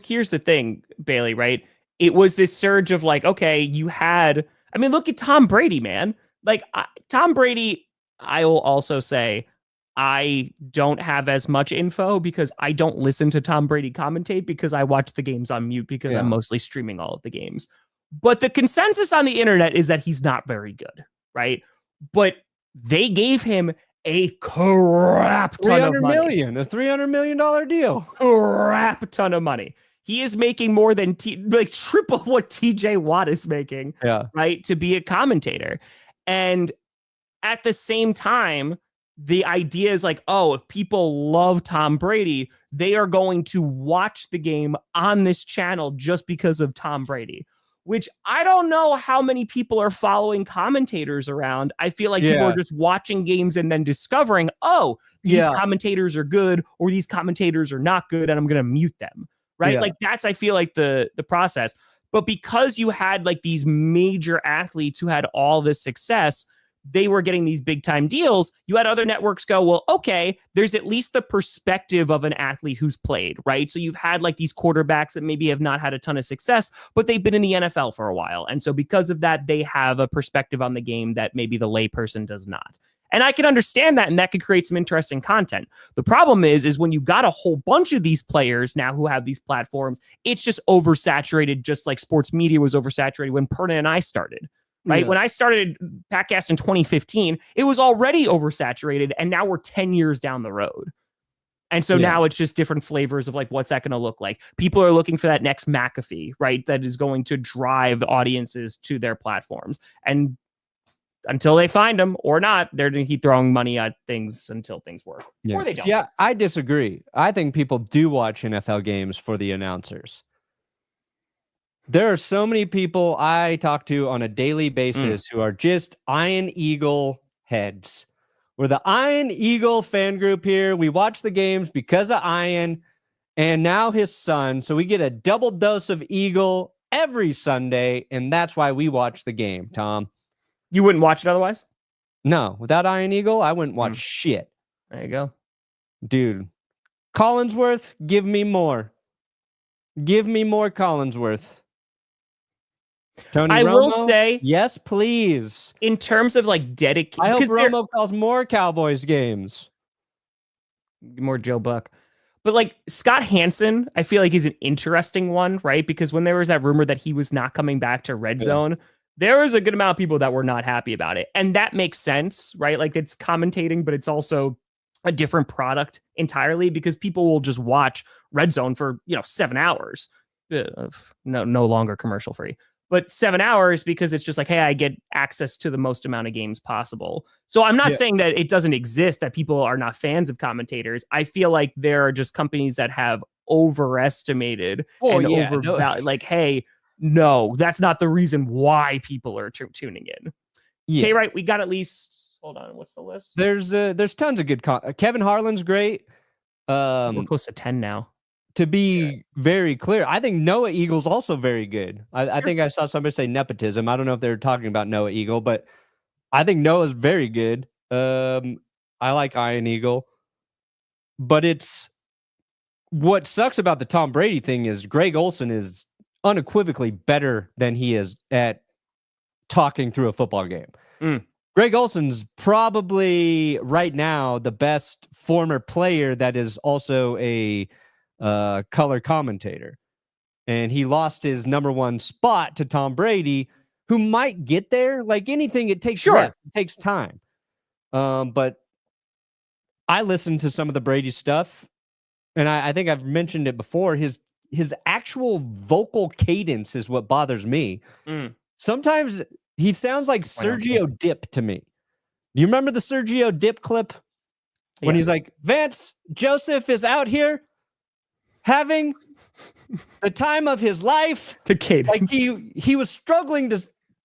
here's the thing, Bailey, right? It was this surge of like, okay, look at Tom Brady, man. Like Tom Brady, I will also say I don't have as much info because I don't listen to Tom Brady commentate because I watch the games on mute because I'm mostly streaming all of the games. But the consensus on the internet is that he's not very good, right? But they gave him a crap ton of money. A $300 million deal. Crap ton of money. He is making more than triple what TJ Watt is making, right, to be a commentator. And at the same time, the idea is like, oh, if people love Tom Brady, they are going to watch the game on this channel just because of Tom Brady. Which I don't know how many people are following commentators around. I feel like people are just watching games and then discovering, oh, these commentators are good or these commentators are not good, and I'm going to mute them, right? Like that's, I feel like the process. But because you had like these major athletes who had all this success, they were getting these big time deals. You had other networks go, well, okay, there's at least the perspective of an athlete who's played, right? So you've had like these quarterbacks that maybe have not had a ton of success, but they've been in the NFL for a while. And so because of that, they have a perspective on the game that maybe the layperson does not. And I can understand that, and that could create some interesting content. The problem is when you got a whole bunch of these players now who have these platforms, it's just oversaturated, just like sports media was oversaturated when Perna and I started. Right. When I started Packcast in 2015, it was already oversaturated. And now we're 10 years down the road. And so now it's just different flavors of like, what's that going to look like? People are looking for that next McAfee, right? That is going to drive audiences to their platforms. And until they find them or not, they're going to keep throwing money at things until things work. Or they don't. Yeah, I disagree. I think people do watch NFL games for the announcers. There are so many people I talk to on a daily basis who are just Iron Eagle heads. We're the Iron Eagle fan group here. We watch the games because of Iron and now his son. So we get a double dose of Eagle every Sunday, and that's why we watch the game, Tom. You wouldn't watch it otherwise? No. Without Iron Eagle, I wouldn't watch shit. There you go. Dude. Collinsworth, give me more. Give me more Collinsworth. Tony I Romo, will say, yes, please. In terms of like dedication, I hope Romo calls more Cowboys games. More Joe Buck. But like Scott Hansen, I feel like he's an interesting one, right? Because when there was that rumor that he was not coming back to Red Zone, there was a good amount of people that were not happy about it. And that makes sense, right? Like it's commentating, but it's also a different product entirely because people will just watch Red Zone for, 7 hours. No longer commercial free. But 7 hours because it's just like, hey, I get access to the most amount of games possible. So I'm not saying that it doesn't exist, that people are not fans of commentators. I feel like there are just companies that have overestimated overvalued. Like, hey, no, that's not the reason why people are tuning in. Okay, right. We got at least Hold on. What's the list? There's tons of good. Kevin Harlan's great. We're close to 10 now. To be very clear, I think Noah Eagle's also very good. I think I saw somebody say nepotism. I don't know if they're talking about Noah Eagle, but I think Noah's very good. I like Iron Eagle. But it's what sucks about the Tom Brady thing is Greg Olsen is unequivocally better than he is at talking through a football game. Greg Olsen's probably right now the best former player that is also a color commentator. And he lost his number one spot to Tom Brady, who might get there. Like anything, it takes reps, it takes time. But I listened to some of the Brady stuff, and I think I've mentioned it before. His actual vocal cadence is what bothers me. Sometimes he sounds like Sergio Dip to me. Do you remember the Sergio Dip clip? When he's like, Vance Joseph is out here having the time of his life. The cadence. Like he was struggling to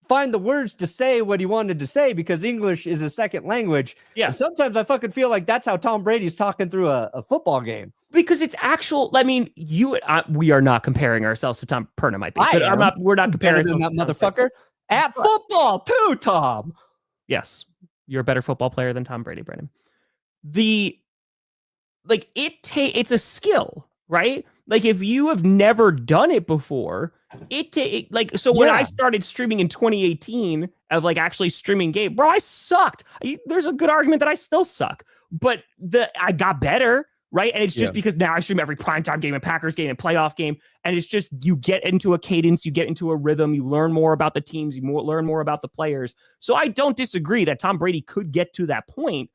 find the words to say what he wanted to say because English is a second language. Yeah. And sometimes I fucking feel like that's how Tom Brady's talking through a football game. Because it's actual. I mean, we are not comparing ourselves to Tom. Perna might be, but we're not comparing that motherfucker at football too, Tom. Yes, you're a better football player than Tom Brady, Brennan. It's a skill, right? Like if you have never done it before, when I started streaming in 2018 of like actually streaming game, bro, I sucked. There's a good argument that I still suck, but I got better, right? And it's just because now I stream every primetime game and Packers game and playoff game, and it's just you get into a cadence, you get into a rhythm, you learn more about the teams, learn more about the players. So I don't disagree that Tom Brady could get to that point.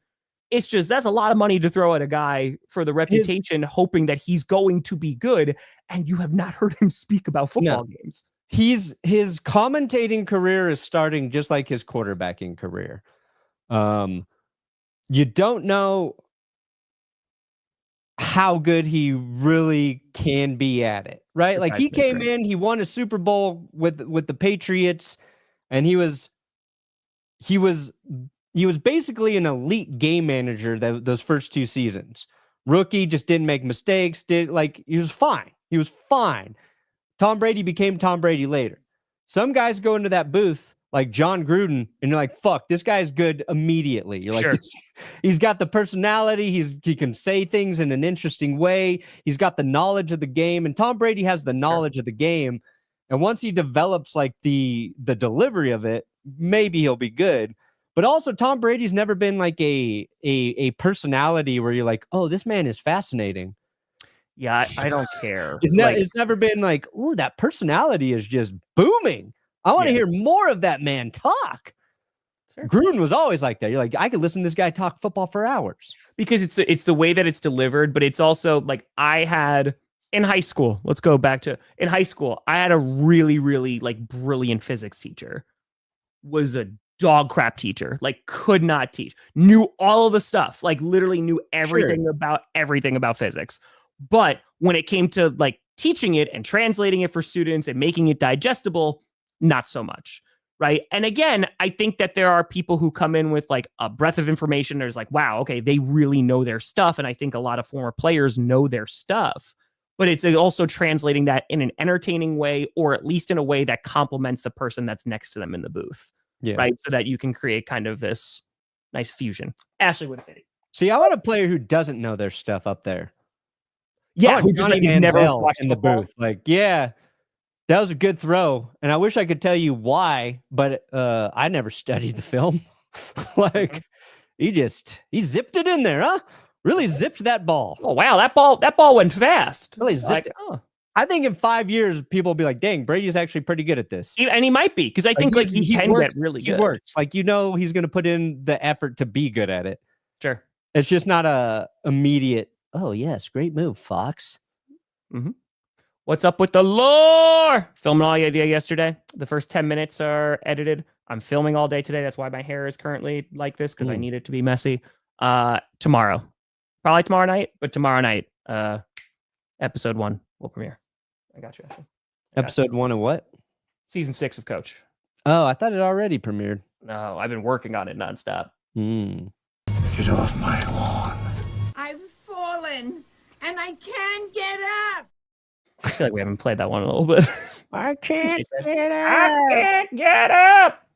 It's just that's a lot of money to throw at a guy for the reputation, hoping that he's going to be good, and you have not heard him speak about football games. His commentating career is starting just like his quarterbacking career. You don't know how good he really can be at it, right? Like he came in, he won a Super Bowl with the Patriots, and he was basically an elite game manager those first two seasons. Rookie, just didn't make mistakes. He was fine. He was fine. Tom Brady became Tom Brady later. Some guys go into that booth like John Gruden, and you're like, fuck, this guy's good immediately. You're like, he's got the personality. He can say things in an interesting way. He's got the knowledge of the game, and Tom Brady has the knowledge of the game. And once he develops like the delivery of it, maybe he'll be good. But also, Tom Brady's never been like a personality where you're like, oh, this man is fascinating. Yeah, I don't care. It's never been like, ooh, that personality is just booming. I want to hear more of that man talk. Sure. Gruden was always like that. You're like, I could listen to this guy talk football for hours. Because it's the way that it's delivered, but it's also like I had in high school. Let's go back to in high school. I had a really, really like brilliant physics teacher. Was a dog crap teacher, like could not teach, knew all of the stuff, like literally knew everything about physics. But when it came to like teaching it and translating it for students and making it digestible, not so much. Right. And again, I think that there are people who come in with like a breadth of information. There's like, wow, okay, they really know their stuff. And I think a lot of former players know their stuff, but it's also translating that in an entertaining way, or at least in a way that complements the person that's next to them in the booth. Yeah. Right. So that you can create kind of this nice fusion. Ashley would fit it. See, I want a player who doesn't know their stuff up there. Yeah. Who just like never watched in the booth. Like, yeah, that was a good throw. And I wish I could tell you why, but I never studied the film. Like he zipped it in there, huh? Really zipped that ball. Oh, wow. That ball went fast. Really zipped it. Oh. I think in 5 years, people will be like, dang, Brady's actually pretty good at this. And he might be, because I think he can get really good. He works. Like, he's going to put in the effort to be good at it. Sure. It's just not a immediate, oh, yes, great move, Fox. Mm-hmm. What's up with the lore? Filming all day yesterday. The first 10 minutes are edited. I'm filming all day today. That's why my hair is currently like this, because I need it to be messy. Tomorrow. Probably tomorrow night, but tomorrow night, episode 1 will premiere. I got you. Episode 1 of what? Season 6 of Coach. Oh, I thought it already premiered. No, I've been working on it nonstop. Get off my lawn. I've fallen and I can't get up. I feel like we haven't played that one in a little bit. I can't get I can't get up.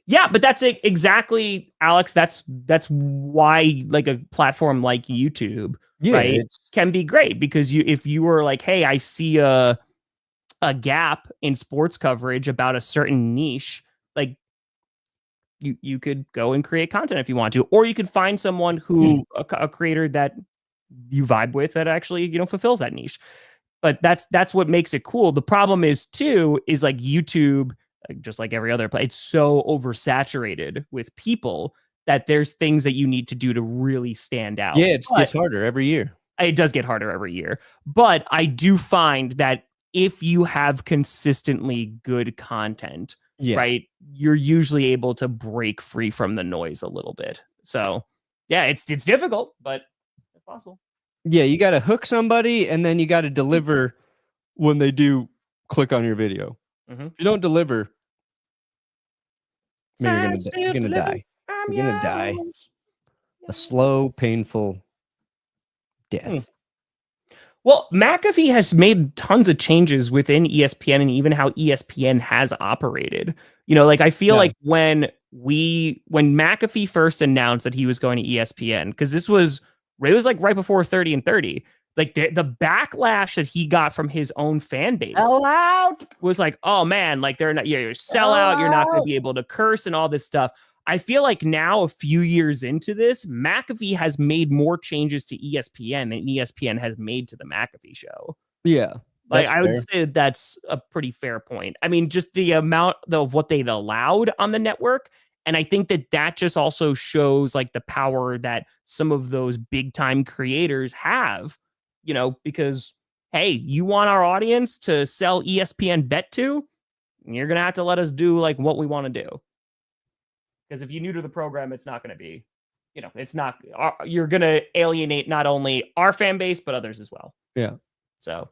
Yeah, but that's exactly, Alex. That's why like a platform like YouTube, right, can be great, because if you were like, hey, I see a gap in sports coverage about a certain niche, like you could go and create content if you want to, or you could find someone who a creator that you vibe with that actually fulfills that niche. But that's what makes it cool. The problem is like YouTube, just like every other place, it's so oversaturated with people that there's things that you need to do to really stand out. Yeah, it gets harder every year. It does get harder every year. But I do find that if you have consistently good content, right, you're usually able to break free from the noise a little bit. So yeah, it's difficult, but it's possible. Yeah, you got to hook somebody, and then you got to deliver when they do click on your video. If you don't deliver, man, you're gonna die. You're gonna die a slow, painful death. Well, McAfee has made tons of changes within ESPN and even how ESPN has operated. Like I feel like when McAfee first announced that he was going to ESPN, because it was like right before 30 and 30, like the backlash that he got from his own fan base was like, oh man, like you're a sellout, you're not going to be able to curse and all this stuff. I feel like now, a few years into this, McAfee has made more changes to ESPN than ESPN has made to the McAfee show. Yeah. Like I would say that's a pretty fair point. I mean, just the amount of what they've allowed on the network. And I think that just also shows like the power that some of those big time creators have, because, hey, you want our audience to sell ESPN bet to, you're going to have to let us do like what we want to do. Because if you're new to the program, it's not going to be, it's not, you're going to alienate not only our fan base, but others as well. Yeah. So,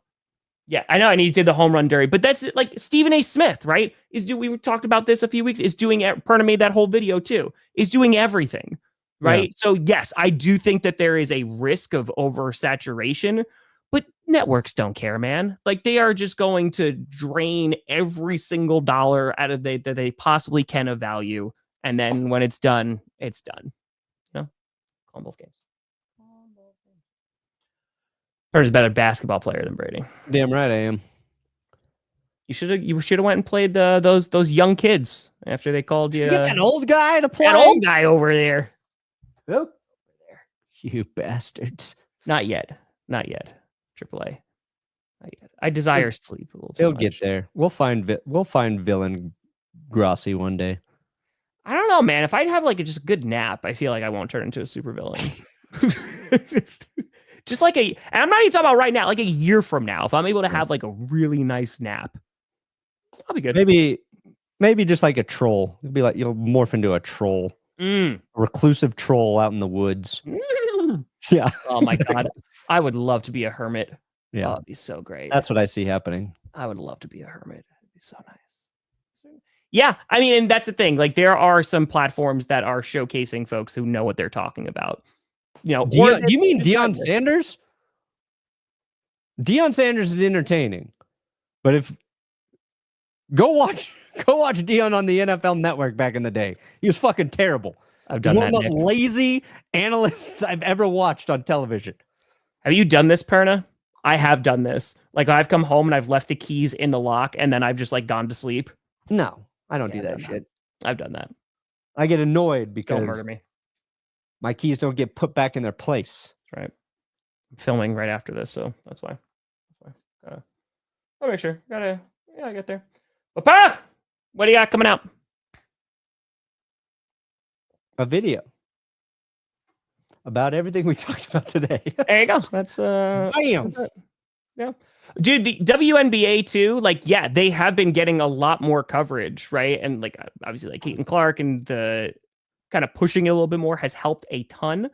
yeah, I know I need to do the home run derby, but that's like Stephen A. Smith, right? We talked about this a few weeks, is doing, Perna made that whole video too, is doing everything, right? Yeah. So yes, I do think that there is a risk of oversaturation, but networks don't care, man. Like they are just going to drain every single dollar out of that they possibly can of value. And then when it's done, it's done. Call them both games. Perna's a better basketball player than Brady. Damn right I am. You should have went and played those young kids after they called you. Get that old guy to play. That old guy over there. Nope. You bastards. Not yet. AAA. Not yet. I desire sleep a little too He'll much. get there. We'll find villain Grossi one day. I don't know, man. If I'd have like just a good nap, I feel like I won't turn into a supervillain. Just like and I'm not even talking about right now, like a year from now, if I'm able to have like a really nice nap, I'll be good. Maybe just like a troll. It'll be like you'll morph into a troll, a reclusive troll out in the woods. Yeah. Oh my God, I would love to be a hermit. Yeah, it'd be so great. That's what I see happening. I would love to be a hermit. It'd be so nice. Yeah, I mean, and that's the thing. Like, there are some platforms that are showcasing folks who know what they're talking about. Do you mean Deion Sanders? Deion Sanders is entertaining, but go watch Deion on the NFL Network back in the day. He was fucking terrible. I've done one of the most lazy analysts I've ever watched on television. Have you done this, Perna? I have done this. Like, I've come home and I've left the keys in the lock, and then I've just like gone to sleep. No, I don't do that shit. I've done that. I get annoyed because don't murder me. My keys don't get put back in their place. That's right. I'm filming right after this, so that's why. I'll make sure. I get there. Papa, what do you got coming out? A video about everything we talked about today. There you go. That's Bam. Yeah. Dude, the WNBA too, like, yeah, they have been getting a lot more coverage, right? And like, obviously, like Keaton Clark and the kind of pushing it a little bit more has helped a ton.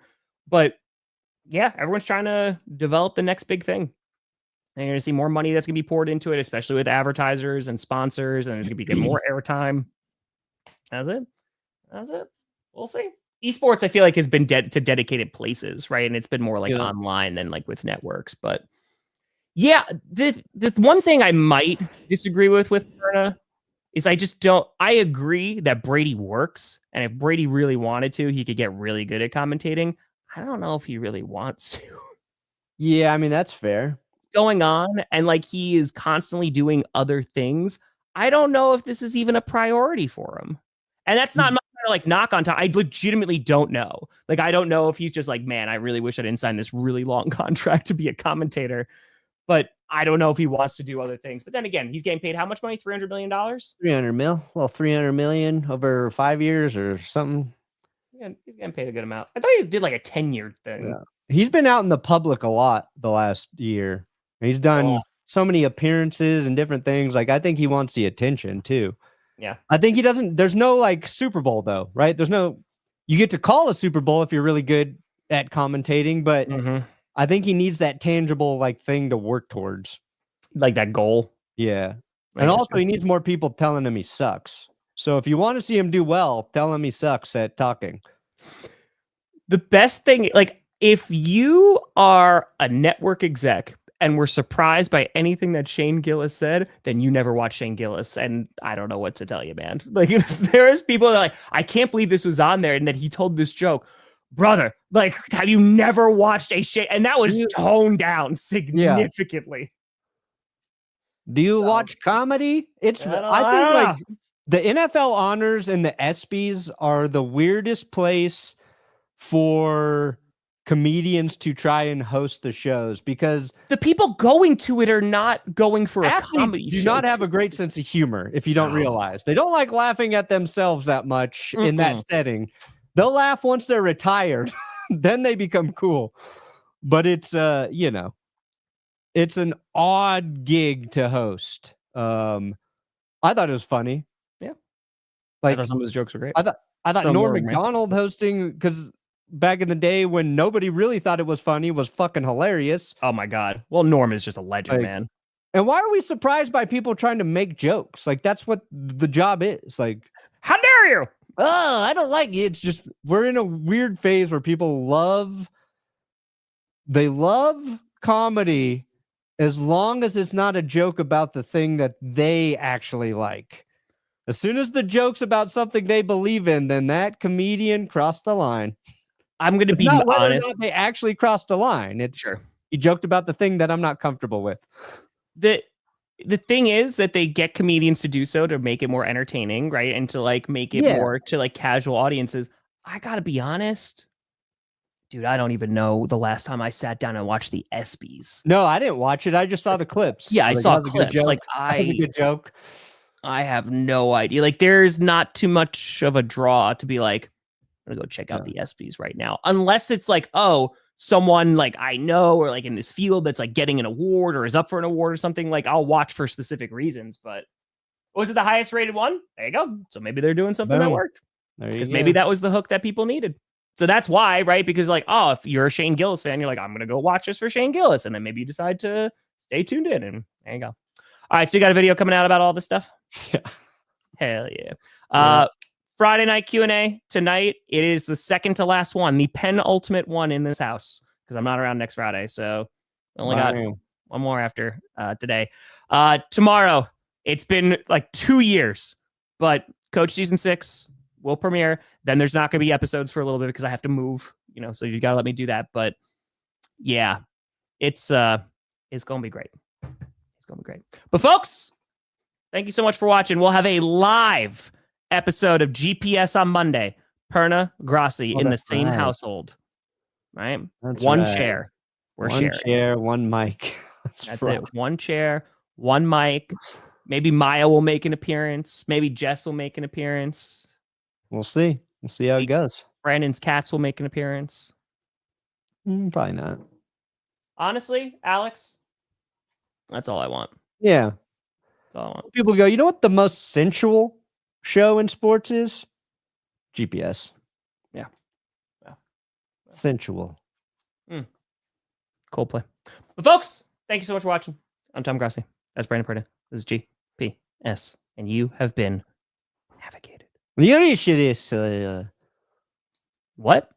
But yeah, everyone's trying to develop the next big thing. And you're going to see more money that's going to be poured into it, especially with advertisers and sponsors, and there's going to be getting more airtime. That's it. We'll see. esports, I feel like, has been to dedicated places, right? And it's been more like Yeah. online than like with networks. But yeah, the one thing I might disagree with Perna is I just don't. I agree that Brady works, and if Brady really wanted to, he could get really good at commentating. I don't know if he really wants to. Yeah, I mean, that's fair. Going on, and like he is constantly doing other things. I don't know if this is even a priority for him. And that's not like knock on time. I legitimately don't know. Like, I don't know if he's just like, man, I really wish I didn't sign this really long contract to be a commentator. But I don't know if he wants to do other things. But then again, he's getting paid how much money? $300 million? 300 mil. Well, 300 million over 5 years or something. Yeah, he's getting paid a good amount. I thought he did like a 10-year thing. Yeah. He's been out in the public a lot the last year. He's done so many appearances and different things. Like, I think he wants the attention too. Yeah. I think he doesn't. There's no like Super Bowl though, right? There's no. You get to call a Super Bowl if you're really good at commentating, but I think he needs that tangible like thing to work towards, like that goal. Yeah, and also he needs more people telling him he sucks. So if you want to see him do well, tell him he sucks at talking. The best thing, like, if you are a network exec and were surprised by anything that Shane Gillis said, then you never watched Shane Gillis. And I don't know what to tell you, man. Like, there's people that are like, I can't believe this was on there and that he told this joke. Brother, like, have you never watched a Shane? And that was toned down significantly. Do you watch comedy? I think like the NFL honors and the ESPYs are the weirdest place for comedians to try and host the shows, because the people going to it are not going for a comedy do show. not have a great sense of humor. If you don't realize, they don't like laughing at themselves that much in that setting. They'll laugh once they're retired, then they become cool. But it's you know, it's an odd gig to host. I thought it was funny. Yeah, like I thought some of his jokes were great. I thought Some Norm were, Macdonald hosting, because back in the day when nobody really thought it was funny, was fucking hilarious. Oh my god. Well, Norm is just a legend, Like, man. And why are we surprised by people trying to make jokes? Like, that's what the job is. Like, how dare you? Oh, I don't like it. It's just we're in a weird phase where people love comedy as long as it's not a joke about the thing that they actually like. As soon as the joke's about something they believe in, then that comedian crossed the line. I'm going to be not whether honest. or not they actually crossed the line. It's he joked about the thing that I'm not comfortable with. The thing is that they get comedians to do so to make it more entertaining, right? And to like make it more to like casual audiences. I got to be honest. Dude, I don't even know the last time I sat down and watched the ESPYs. No, I didn't watch it. I just saw the clips. Yeah, I saw clips. Like, that was a good joke. I have no idea. Like, there's not too much of a draw to be like, I'm gonna go check out the ESPYs right now. Unless it's like, oh, someone like I know or like in this field that's like getting an award or is up for an award or something. Like, I'll watch for specific reasons. But was it the highest rated one? There you go. So maybe they're doing something that worked. Because maybe that was the hook that people needed. So that's why, right? Because like, oh, if you're a Shane Gillis fan, you're like, I'm gonna go watch this for Shane Gillis, and then maybe you decide to stay tuned in, and there you go. All right, so you got a video coming out about all this stuff? Yeah. Hell yeah. Friday night Q&A tonight. It is the second to last one, the penultimate one in this house, because I'm not around next Friday, so only got one more after today. Tomorrow, it's been like 2 years, but Coach Season 6 will premiere. Then there's not going to be episodes for a little bit because I have to move, so you got to let me do that. But yeah, it's going to be great. It's going to be great. But folks, thank you so much for watching. We'll have a live episode of GPS on Monday. Perna, Grossi in the same household, right? That's one right. chair. We're one sharing. chair, one mic. That's it. One chair, one mic. Maybe Maya will make an appearance. Maybe Jess will make an appearance. We'll see. We'll see how it goes. Brandon's cats will make an appearance. Probably not. Honestly, Alex, that's all I want. Yeah. That's all I want. People go, you know what the most sensual show in sports is? GPS. Yeah. Sensual. Coldplay. But folks, thank you so much for watching. I'm Tom Grossi. That's Brandon Perna. This is GPS. And you have been navigated. You know, shit is What?